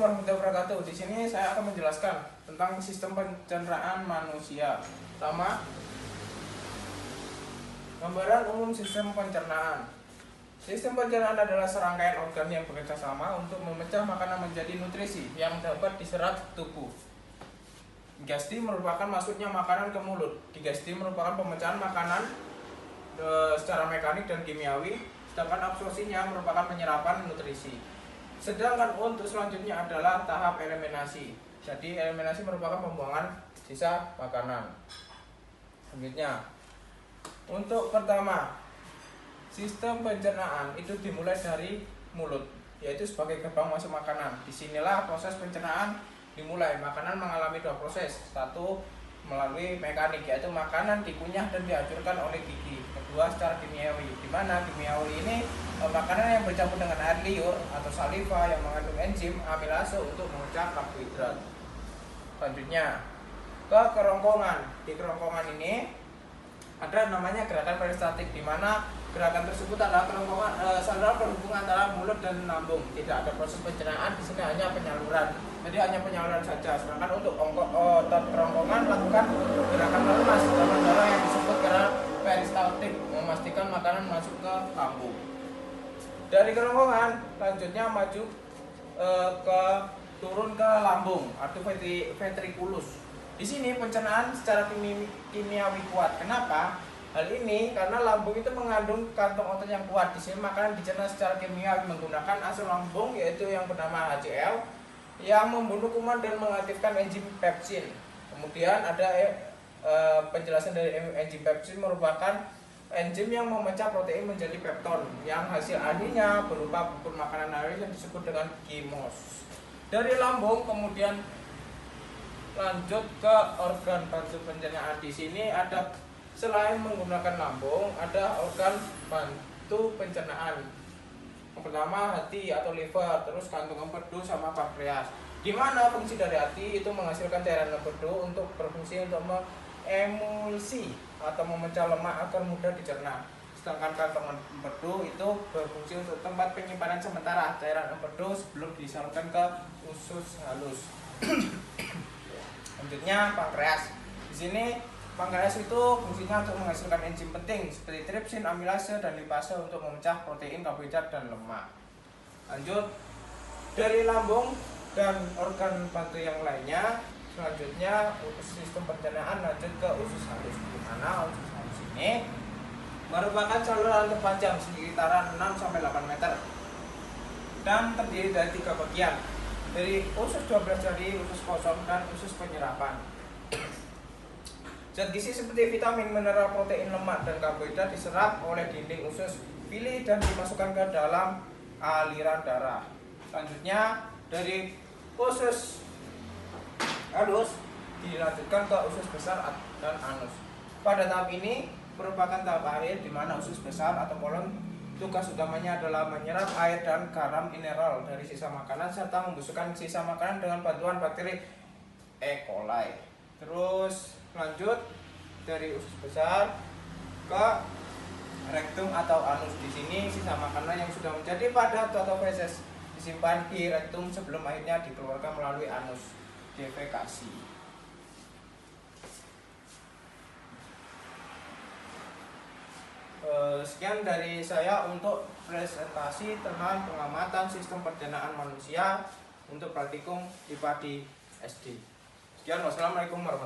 warahmatullahi wabarakatuh. Di sini saya akan menjelaskan tentang sistem pencernaan manusia. Pertama, gambaran umum sistem pencernaan. Sistem pencernaan adalah serangkaian organ yang bekerja sama untuk memecah makanan menjadi nutrisi yang dapat diserap tubuh. Digesti merupakan masuknya makanan ke mulut. Digesti merupakan pemecahan makanan secara mekanik dan kimiawi, sedangkan absorpsinya merupakan penyerapan nutrisi. Sedangkan untuk selanjutnya adalah tahap eliminasi. Jadi eliminasi merupakan pembuangan sisa makanan. Selanjutnya, untuk pertama, sistem pencernaan itu dimulai dari mulut, yaitu sebagai gerbang masuk makanan. Disinilah proses pencernaan dimulai. Makanan mengalami dua proses. Satu, melalui mekanik, yaitu makanan dikunyah dan dihancurkan oleh gigi. Kedua, secara kimiawi, di mana kimiawi ini makanan yang bercampur dengan air liur atau saliva yang mengandung enzim amilase untuk memecah karbohidrat. Selanjutnya ke kerongkongan. Di kerongkongan ini ada namanya gerakan peristatik, di mana gerakan tersebut adalah saluran penghubung antara mulut dan lambung. Tidak ada proses pencernaan, di sini hanya penyaluran. Jadi hanya penyaluran saja. Sedangkan untuk otot kerongkongan melakukan gerakan melunas dalam dorong yang disebut gerakan peristaltik, memastikan makanan masuk ke lambung. Dari kerongkongan lanjutnya maju turun ke lambung atau ventriculus. Di sini pencernaan secara kimiawi kuat. Kenapa? Hal ini karena lambung itu mengandung kantong otot yang kuat. Di sini makanan dicerna secara kimiawi menggunakan asam lambung, yaitu yang bernama HCl, yang membunuh kuman dan mengaktifkan enzim pepsin. Kemudian ada penjelasan dari enzim pepsin merupakan enzim yang memecah protein menjadi pepton, yang hasil akhirnya berupa bubur makanan nari yang disebut dengan chymose. Dari lambung kemudian lanjut ke organ bantu pencernaan. Di sini ada, selain menggunakan lambung, ada organ bantu pencernaan. Yang pertama hati atau liver, terus kantung empedu sama pankreas. Di mana fungsi dari hati itu menghasilkan cairan empedu untuk berfungsi untuk emulsi atau memecah lemak agar mudah dicerna. Sedangkan kantong empedu itu berfungsi untuk tempat penyimpanan sementara cairan empedu sebelum disalurkan ke usus halus. Selanjutnya pankreas. Di sini pankreas itu fungsinya untuk menghasilkan enzim penting seperti tripsin, amilase, dan lipase untuk memecah protein, karbohidrat, dan lemak. Lanjut, dari lambung dan organ bantu yang lainnya, selanjutnya sistem pencernaan lanjut ke usus halus, di mana usus halus ini merupakan saluran terpanjang sekitaran 6-8 meter dan terdiri dari 3 bagian, dari usus 12 jari, usus kosong, dan usus penyerapan. Zat gizi seperti vitamin, mineral, protein, lemak, dan karbohidrat diserap oleh dinding usus villi dan dimasukkan ke dalam aliran darah. Selanjutnya dari usus halus dilanjutkan ke usus besar dan anus. Pada tahap ini merupakan tahap akhir, di mana usus besar atau kolon tugas utamanya adalah menyerap air dan garam mineral dari sisa makanan serta membusukkan sisa makanan dengan bantuan bakteri E. coli. Terus lanjut dari usus besar ke rektum atau anus. Di sini sisa makanan yang sudah menjadi padat atau feses disimpan di rektum sebelum akhirnya dikeluarkan melalui anus, defekasi. Sekian dari saya untuk presentasi tentang pengamatan sistem pencernaan manusia untuk praktikum IPA di SD. Sekian, wassalamualaikum warahmatullahi wabarakatuh.